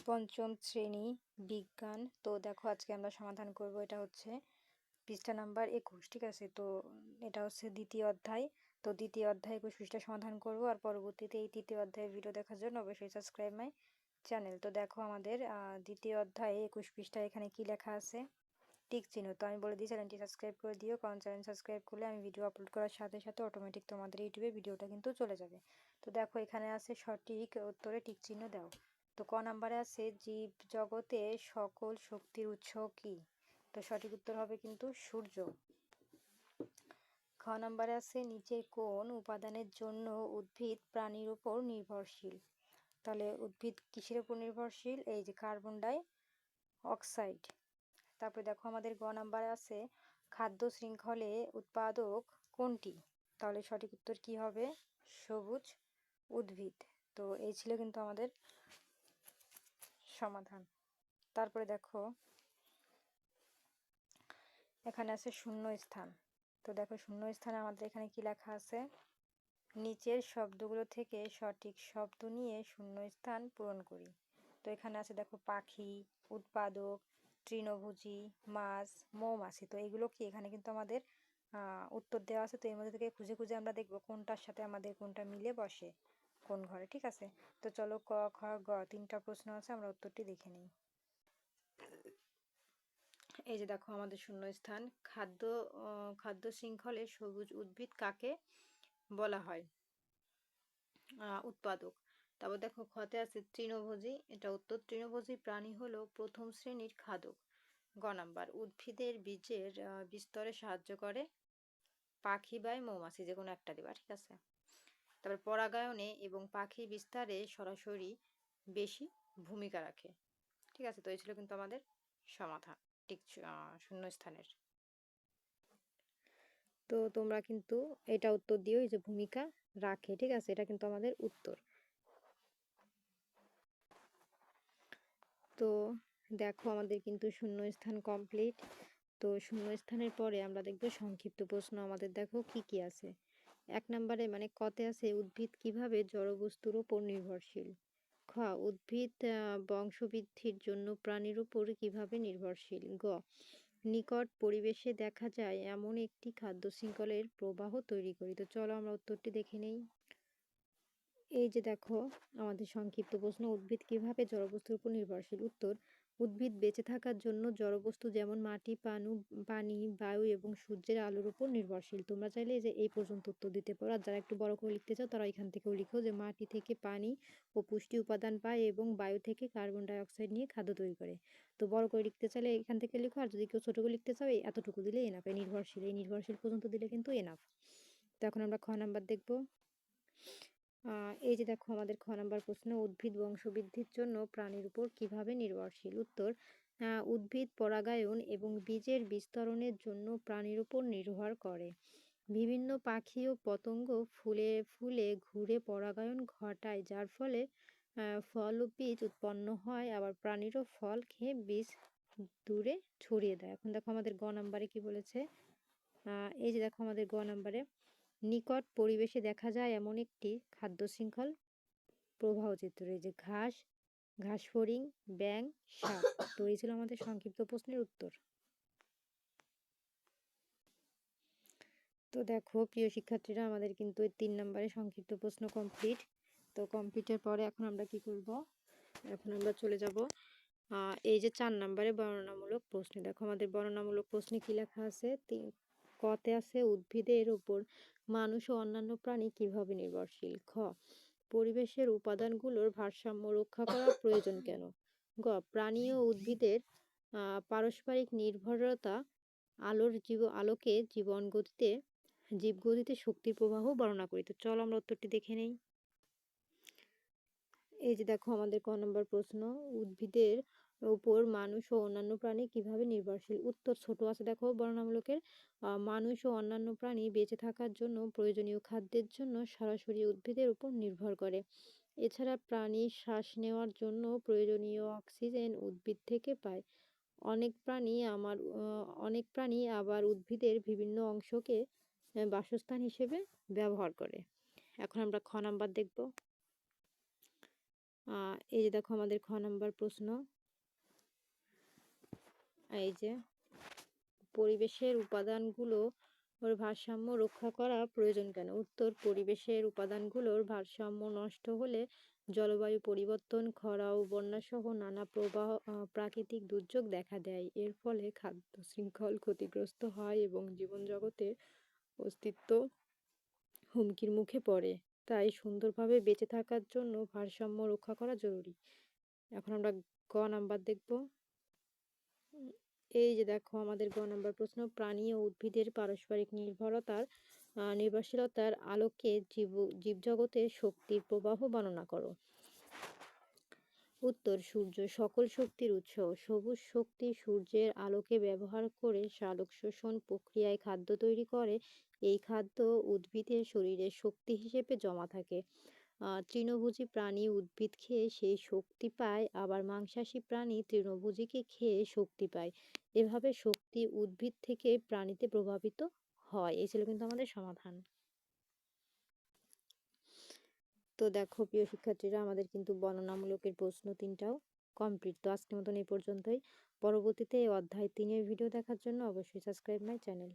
পঞ্চম শ্রেণী বিজ্ঞান। তো দেখো আজকে আমরা সমাধান করব। এটা হচ্ছে পৃষ্ঠা নাম্বার 21, ঠিক আছে? তো এটা হচ্ছে দ্বিতীয় অধ্যায়। তো দ্বিতীয় অধ্যায় 21 পৃষ্ঠা সমাধান করব। আর পরবর্তীতে এই তৃতীয় অধ্যায়ের ভিডিও দেখার জন্য অবশ্যই সাবস্ক্রাইব মাই চ্যানেল। তো দেখো আমাদের দ্বিতীয় অধ্যায়ে 21 পৃষ্ঠায় এখানে কি লেখা আছে, টিক চিহ্ন। তো আমি বলে দিই চ্যানেলটি সাবস্ক্রাইব করে দিও, কারণ চ্যানেল সাবস্ক্রাইব করলে আমি ভিডিও আপলোড করার সাথে সাথে অটোমেটিক তোমাদের ইউটিউবে ভিডিওটা কিন্তু চলে যাবে। তো দেখো এখানে আছে সঠিক উত্তরে টিক চিহ্ন দাও। তো ক নাম্বারে আছে জীব জগতে সকল শক্তির উৎস কি? তো সঠিক উত্তর হবে কিন্তু সূর্য। খ নাম্বারে আছে নিচে কোন উপাদানের জন্য উদ্ভিদ প্রাণীর উপর নির্ভরশীল? তাহলে উদ্ভিদ কিসের উপর নির্ভরশীল? এই যে কার্বন ডাই অক্সাইড। তারপরে দেখো আমাদের গ নাম্বারে আছে খাদ্য শৃঙ্খলে উৎপাদক কোনটি? তাহলে সঠিক উত্তর কি হবে? সবুজ উদ্ভিদ। তো এই ছিল কিন্তু আমাদের সমাধান। তারপরে দেখো এখানে আছে শূন্য স্থান। তো দেখো শূন্য স্থানে আমাদের এখানে কি লেখা আছে, নিচের শব্দগুলো থেকে সঠিক শব্দ নিয়ে শূন্য স্থান পূরণ করি। তো এখানে আছে দেখো পাখি, উৎপাদক, তৃণভোজী, মাছ, মৌমাছি। তো এগুলো কি এখানে কিন্তু আমাদের উত্তর দেওয়া আছে। তো এর মধ্যে থেকে খুঁজে খুঁজে আমরা দেখবো কোনটার সাথে আমাদের কোনটা মিলে বসে কোন ঘরে, ঠিক আছে? তো চলো ক খ গ তিনটা প্রশ্ন আছে, আমরা উত্তরটি দেখে নিই। এই যে দেখো আমাদের শূন্যস্থান, খাদ্য শৃঙ্খলে সবুজ উদ্ভিদ কাকে বলা হয়? উৎপাদক। তারপর দেখো খতে আছে তৃণভোজী, এটা উত্তর। তৃণভোজী প্রাণী হলো প্রথম শ্রেণীর খাদক। গ নাম্বার উদ্ভিদের বীজের বিস্তরে সাহায্য করে পাখি বা মৌমাছি, যে কোনো একটা দিবা, ঠিক আছে? তারপর পরাগায়নে এবং পাখি বিস্তারে সরাসরি বেশি ভূমিকা রাখে, ঠিক আছে? তো এই ছিল কিন্তু আমাদের সমাধান ঠিক শূন্যস্থানের। তো তোমরা কিন্তু এটা উত্তর দিও, এই যে ভূমিকা রাখে, ঠিক আছে? এটা কিন্তু আমাদের উত্তর। তো দেখো আমাদের কিন্তু শূন্যস্থান কমপ্লিট। তো শূন্যস্থানের পরে আমরা দেখবো সংক্ষিপ্ত প্রশ্ন। আমাদের দেখো কি কি আছে। 1 নম্বরে মানে কতে আছে উদ্ভিদ কিভাবে জড়বস্তুর উপর নির্ভরশীল? খ উদ্ভিদ বংশবৃদ্ধির জন্য প্রাণীর উপর কিভাবে নির্ভরশীল? গ নিকট পরিবেশে দেখা যায় এমন একটি খাদ্য শৃঙ্খলের প্রবাহ তৈরি করি। তো চলো আমরা উত্তরটি দেখে নেই। এই যে দেখো আমাদের সংক্ষিপ্ত প্রশ্ন, উদ্ভিদ কিভাবে জড়বস্তুর উপর নির্ভরশীল? উত্তর উদ্ভিদ বেঁচে থাকার জন্য জড়বস্তু যেমন মাটি, পানি, বায়ু এবং সূর্যের আলোর উপর নির্ভরশীল। তোমরা চাইলে যে এই পর্যন্ত উত্তর দিতে পারো। আর যারা একটু বড় করে লিখতে চাও তারা এখান থেকেও লিখো যে মাটি থেকে পানি ও পুষ্টি উপাদান পায় এবং বায়ু থেকে কার্বন ডাই অক্সাইড নিয়ে খাদ্য তৈরি করে। তো বড় করে লিখতে চাইলে এখান থেকে লিখো, আর যদি কেউ ছোট করে লিখতে চাও এতটুকু দিলে এনাফ। এই নির্ভরশীল পর্যন্ত দিলে কিন্তু এনাফ। তো এখন আমরা খ নাম্বার দেখবো। এই যে দেখো আমাদের খ নাম্বার প্রশ্ন, উদ্ভিদ বংশবৃদ্ধির জন্য প্রাণীর উপর কিভাবে নির্ভরশীল? উত্তর উদ্ভিদ পরাগায়ন এবং বীজের বিস্তরণের জন্য প্রাণীর উপর নির্ভর করে। বিভিন্ন পাখি ও পতঙ্গ ফুলে ফুলে ঘুরে পরাগায়ন ঘটায়, যার ফলে ফল ও বীজ উৎপন্ন হয়। আবার প্রাণীরও ফল খেয়ে বীজ দূরে ছড়িয়ে দেয়। এখন দেখো আমাদের গ নাম্বারে কি বলেছে। এই যে দেখো আমাদের গ নাম্বারে নিকট পরিবেশে দেখা যায় এমন একটি খাদ্য শৃঙ্খল প্রবাহ চিত্র। এই যে ঘাস ফড়িং, ব্যাং, সাপ। তো এই ছিল আমাদের সংক্ষিপ্ত প্রশ্নের উত্তর। তো দেখো প্রিয় শিক্ষার্থীরা, আমাদের কিন্তু 3 নম্বরে সংক্ষিপ্ত প্রশ্ন কমপ্লিট। তো কমপ্লিটের পরে এখন আমরা কি করব, এখন আমরা চলে যাব এই যে 4 নম্বরে বর্ণনামূলক প্রশ্ন। দেখো আমাদের বর্ণনামূলক প্রশ্নে কি লেখা আছে। কতে আছে উদ্ভিদের উপর মানুষ ও অন্যান্য প্রাণী কিভাবে নির্ভরশীল? খ পরিবেশের উপাদানগুলোর ভারসাম্য রক্ষা করা প্রয়োজন কেন? গ প্রাণী ও উদ্ভিদের পারস্পরিক নির্ভরতা আলোকে জীবগতিতে শক্তির প্রবাহ বর্ণনা করি। তো চলো আমরা উত্তরটি দেখে নেই। এই যে দেখো আমাদের ক নম্বর প্রশ্ন, উদ্ভিদের উপর মানুষ ও অন্যান্য প্রাণী কিভাবে নির্ভরশীল? উত্তর ছোট আছে দেখো বর্ণনামূলকের, মানুষ ও অন্যান্য প্রাণী বেঁচে থাকার জন্য প্রয়োজনীয় খাদ্যের জন্য সরাসরি উদ্ভিদের উপর নির্ভর করে। এছাড়া প্রাণী শ্বাস নেওয়ার জন্য প্রয়োজনীয় অক্সিজেন উদ্ভিদ থেকে পায়। অনেক প্রাণী আবার উদ্ভিদের বিভিন্ন অংশকে বাসস্থান হিসেবে ব্যবহার করে। এখন আমরা খ নাম্বার দেখব। এই যে দেখো আমাদের খ নাম্বার প্রশ্ন। এই যে পরিবেশের উপাদানগুলো ওর ভারসাম্য রক্ষা করা প্রয়োজন কেন? উত্তর, পরিবেশের উপাদানগুলোর ভারসাম্য নষ্ট হলে জলবায়ু পরিবর্তন, খরা ও বন্যাসহ নানা প্রাকৃতিক দুর্যোগ দেখা দেয়। এর ফলে খাদ্য শৃঙ্খল ক্ষতিগ্রস্ত হয় এবং জীবনজগতের অস্তিত্ব হুমকির মুখে পড়ে। তাই সুন্দরভাবে বেঁচে থাকার জন্য ভারসাম্য রক্ষা করা জরুরি। এখন আমরা গ নাম্বার দেখব। উম, এই যে দেখো আমাদের গ নাম্বার প্রশ্ন, প্রাণী ও উদ্ভিদের পারস্পরিক নির্ভরশীলতার আলোকে জীবজগতের শক্তির প্রবাহ বর্ণনা করো। উত্তর, সূর্য সকল শক্তির উৎস। সবুজ শক্তি সূর্যের আলোকে ব্যবহার করে সালোক শোষণ প্রক্রিয়ায় খাদ্য তৈরি করে। এই খাদ্য উদ্ভিদের শরীরে শক্তি হিসেবে জমা থাকে। তৃণভোজী প্রাণী উদ্ভিদ খেয়ে সেই শক্তি পায়, আবার মাংসাশী প্রাণী তৃণভোজীকে খেয়ে শক্তি পায়। এভাবে শক্তি উদ্ভিদ থেকে প্রাণীতে প্রভাবিত হয়। এই ছিল কিন্তু আমাদের সমাধান। তো দেখো প্রিয় শিক্ষার্থীরা, আমাদের কিন্তু বর্ণনামূলকের প্রশ্ন 3টাও কমপ্লিট। তো আজকের মতন এই পর্যন্তই। পরবর্তীতে এই অধ্যায় 3-এর ভিডিও দেখার জন্য অবশ্যই সাবস্ক্রাইব মাই চ্যানেল।